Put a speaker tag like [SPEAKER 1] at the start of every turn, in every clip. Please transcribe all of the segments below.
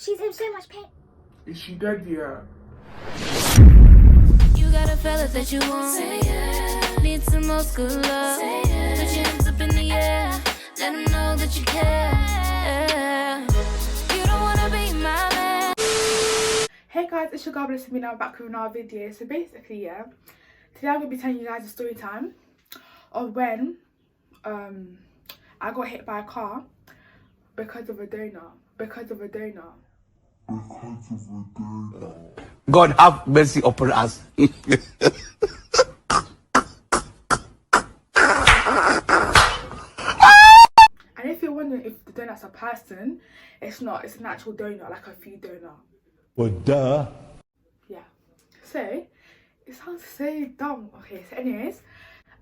[SPEAKER 1] She's in so much pain.
[SPEAKER 2] Is she dead yet?
[SPEAKER 3] You got a fella that you want. Say yeah. Need some more good love. Say yeah. Put your hands up in the air. Let them know that you care. You don't wanna be my man.
[SPEAKER 4] Hey guys, it's your girl Blessing.b.x now, back with another video. So basically, yeah, today I'm gonna be telling you guys a story time of when I got hit by a car because of a donut.
[SPEAKER 5] God have mercy upon us.
[SPEAKER 4] And if you're wondering if the donut's a person, it's not. It's an actual donut, like a food donut.
[SPEAKER 5] Well, duh.
[SPEAKER 4] Yeah. So it sounds so dumb. Okay. So anyways,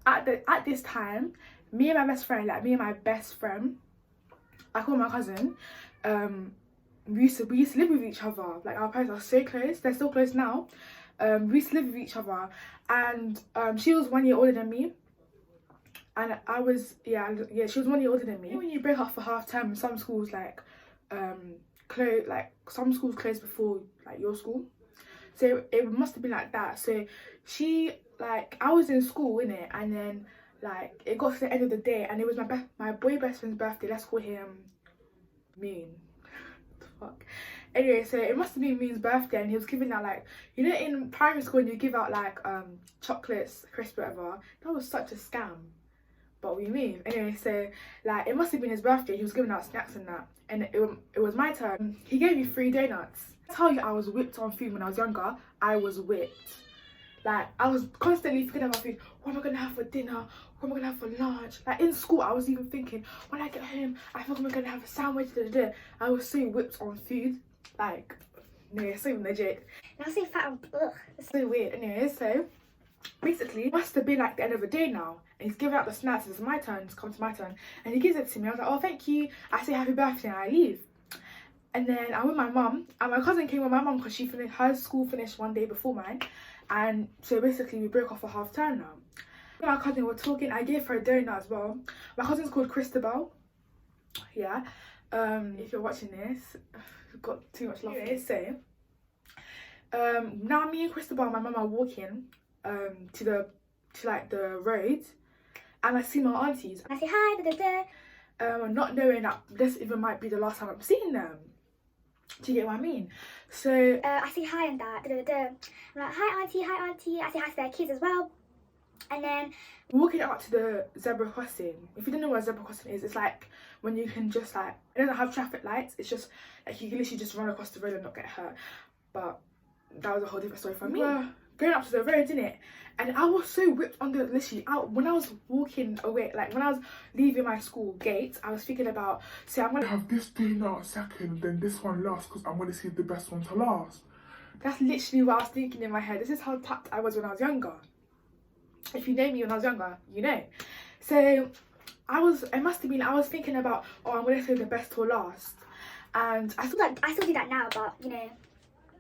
[SPEAKER 4] at this time, me and my best friend, I call my cousin. We used to live with each other. Like, our parents are so close. They're still close now. We used to live with each other, and she was 1 year older than me, and I was she was 1 year older than me. When you break up for half term, some schools some schools close before like your school, so it must have been like that. So I was in school innit, and then like it got to the end of the day, and it was my boy best friend's birthday. Let's call him Moon. Fuck. Anyway, so it must have been Moon's birthday, and he was giving out, like, you know, in primary school when you give out like chocolates, crisps, whatever. That was such a scam. But we mean anyway, so like it must have been his birthday. He was giving out snacks and that, and it was my turn. He gave me 3 donuts. I tell you, I was whipped on food when I was younger. I was whipped. Like, I was constantly thinking about food. What am I gonna have for dinner? What am I gonna have for lunch? Like, in school, I was even thinking, when I get home, I think I'm gonna have a sandwich. I was so whipped on food. Like, no, it's so legit.
[SPEAKER 1] And I was so fat and ugh.
[SPEAKER 4] It's so weird. Anyway, so basically, it must have been like the end of the day now, and he's giving out the snacks. It's my turn. It's come to my turn, and he gives it to me. I was like, oh, thank you. I say happy birthday, and I leave. And then I'm with my mum, and my cousin came with my mum because her school finished 1 day before mine. And so basically we broke off for half term now. Me and my cousin were talking. I gave her a donut as well. My cousin's called Christabel. Yeah. If you're watching this, I've got too much love. Anyway, so now me and Christabel and my mum are walking to the road, and I see my aunties.
[SPEAKER 1] I say hi,
[SPEAKER 4] not knowing that this even might be the last time I'm seeing them. Do you get what I mean? So
[SPEAKER 1] I say hi and that. I'm like, hi auntie. I say hi to their kids as well. And then
[SPEAKER 4] we're walking up to the zebra crossing. If you don't know what a zebra crossing is, it's like when you can just like, it doesn't have traffic lights. It's just like you can literally just run across the road and not get hurt. But that was a whole different story for me. Going up to the road, innit? And I was so whipped on the, literally, when I was walking away, like when I was leaving my school gate, I was thinking about, see, I'm gonna
[SPEAKER 2] Have this donut second, then this one last, because I'm gonna see the best one to last.
[SPEAKER 4] That's literally what I was thinking in my head. This is how tapped I was when I was younger. If you know me when I was younger, you know. So I was thinking about, oh, I'm gonna save the best till last. And I
[SPEAKER 1] still do that now, but you know,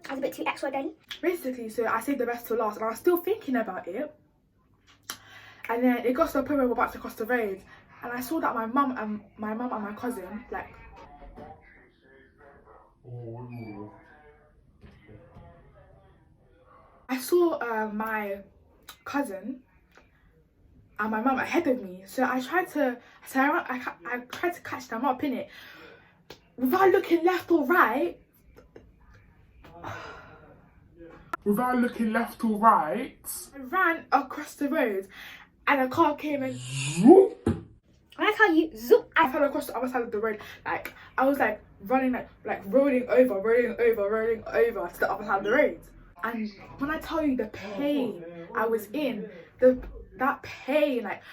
[SPEAKER 1] I was a bit too extra then.
[SPEAKER 4] Basically, so I saved the best till last, and I was still thinking about it. And then it got to the point where we're about to cross the road, and I saw that my mum and my cousin, like, I saw my cousin and my mum ahead of me. So I tried to catch them up in it without looking left or right.
[SPEAKER 2] Without looking left or right,
[SPEAKER 4] I ran across the road, and a car came and
[SPEAKER 2] zoop.
[SPEAKER 1] When I tell you, zoop,
[SPEAKER 4] I fell across the other side of the road. Like, I was like running, like rolling over to the other side of the road. And when I tell you the pain I was in, that pain, like,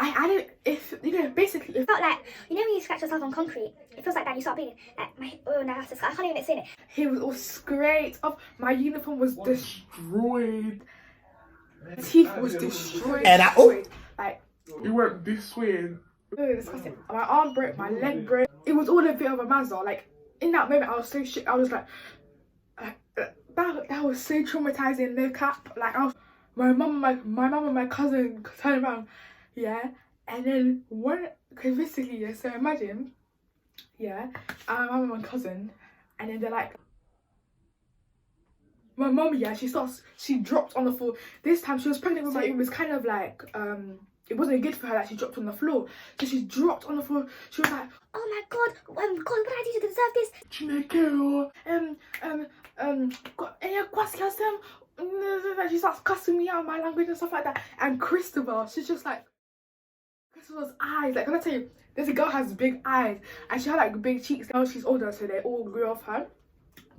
[SPEAKER 4] I didn't, if, you know, basically,
[SPEAKER 1] it felt like, you know when you scratch yourself on concrete, it feels like that, you start bleeding. Like, oh no, I can't even explain it.
[SPEAKER 4] He was all scraped off, my uniform was destroyed, teeth was destroyed, like,
[SPEAKER 2] It went this way.
[SPEAKER 4] really disgusting. My arm broke, my leg broke. It was all a bit of a mazza. Like, in that moment, I was so shit. I was like, that was so traumatizing. No cap. Like, my mum and my cousin turned around, yeah, and then basically, yeah. So imagine, yeah, my mum and my cousin, and then they're like, my mum, yeah, she dropped on the floor. This time she was pregnant with it was kind of like, it wasn't good for her that she dropped on the floor. So she dropped on the floor. She was like, oh my God, what did I do to deserve this? She starts cussing me out, my language and stuff like that. And Christopher, she's just like, Christopher's eyes, like, can I tell you, this girl has big eyes and she had like big cheeks. Now she's older, so they all grew off her.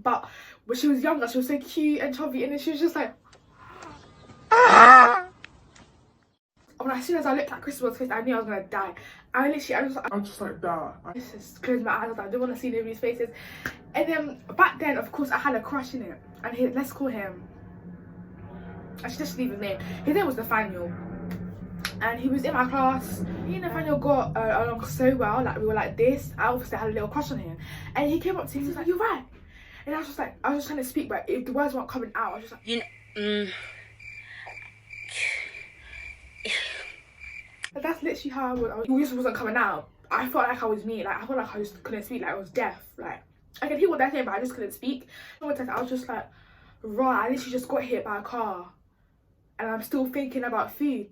[SPEAKER 4] But when she was younger, she was so cute and chubby, and then she was just like, when as soon as I looked at Christopher's face, I knew I was gonna die. I was just like, die. I just closed my eyes. I was like, I don't want to see nobody's faces. And then back then, of course, I had a crush in it. And let's call him, I should just leave his name. His name was Nathaniel. And he was in my class. Me and Nathaniel got along so well. Like, we were like this. I obviously had a little crush on him. And he came up to me, he was like, you're right. And I was just like, I was just trying to speak, but if the words weren't coming out, I was just like, that's literally how I was. It just wasn't coming out. I felt like I was me. Like, I felt like I just couldn't speak. Like, I was deaf. Like, I could hear what they're saying, but I just couldn't speak. I was just like, right, I literally just got hit by a car. And I'm still thinking about food.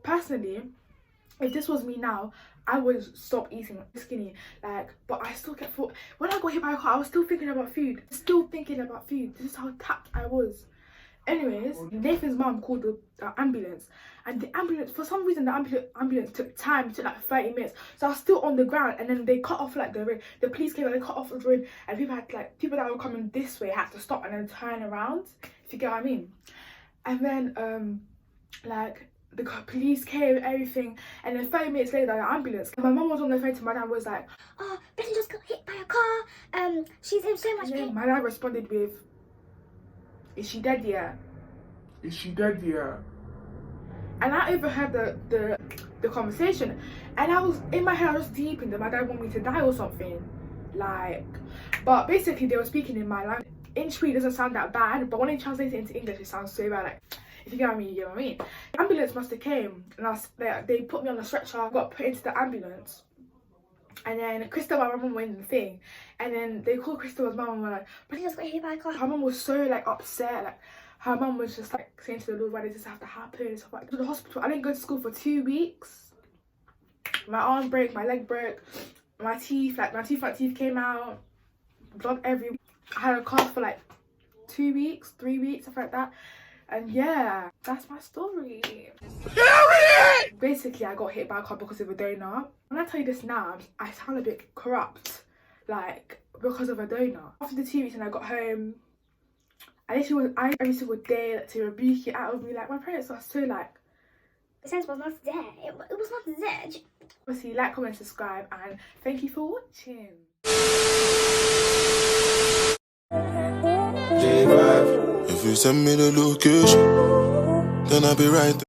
[SPEAKER 4] Personally, if this was me now, I would stop eating skinny. Like, but I still kept thought. When I got hit by a car, I was still thinking about food. This is how tapped I was. Anyways, Nathan's mum called the ambulance, and the ambulance, for some reason, the ambulance took time. It took like 30 minutes. So I was still on the ground, and then they cut off like the road. The police came and they cut off the road, and people that were coming this way had to stop and then turn around. If you get what I mean. And then like, the police came and everything, and then 30 minutes later, the ambulance. My mum was on the phone to my dad, was like, oh, Blessing just got hit by a car. She's in so much pain. My dad responded with, is she dead yet? And I overheard the conversation, and I was in my head, I was deep in that my dad wanted me to die or something. Like, but basically they were speaking in my language. In Swedish doesn't sound that bad, but when they translate it into English, it sounds so bad. Like, if you get what I mean, you get what I mean. The ambulance must have came, and they put me on the stretcher. I got put into the ambulance, and then Christopher, my mum, went in the thing, and then they called Christopher's mum and were like, but he just got hit by a car. Her mum was so like upset. Like, her mum was just like saying to the Lord, why does this have to happen and stuff like that. To the hospital, I didn't go to school for 2 weeks. My arm broke, my leg broke, my teeth, like my front teeth came out, blood everywhere. I had a cough for like 2 weeks, 3 weeks, stuff like that. And yeah, that's my story. Basically, I got hit by a car because of a donut. When I tell you this now, I sound a bit corrupt, like, because of a donut. After the 2 weeks and I got home, I literally was angry every single day, like, to rebuke it out of me. Like, my parents are so like,
[SPEAKER 1] The sense was not there. It was not there.
[SPEAKER 4] Obviously, like, comment, subscribe, and thank you for watching.
[SPEAKER 6] If you send me the location, then I'll be right there.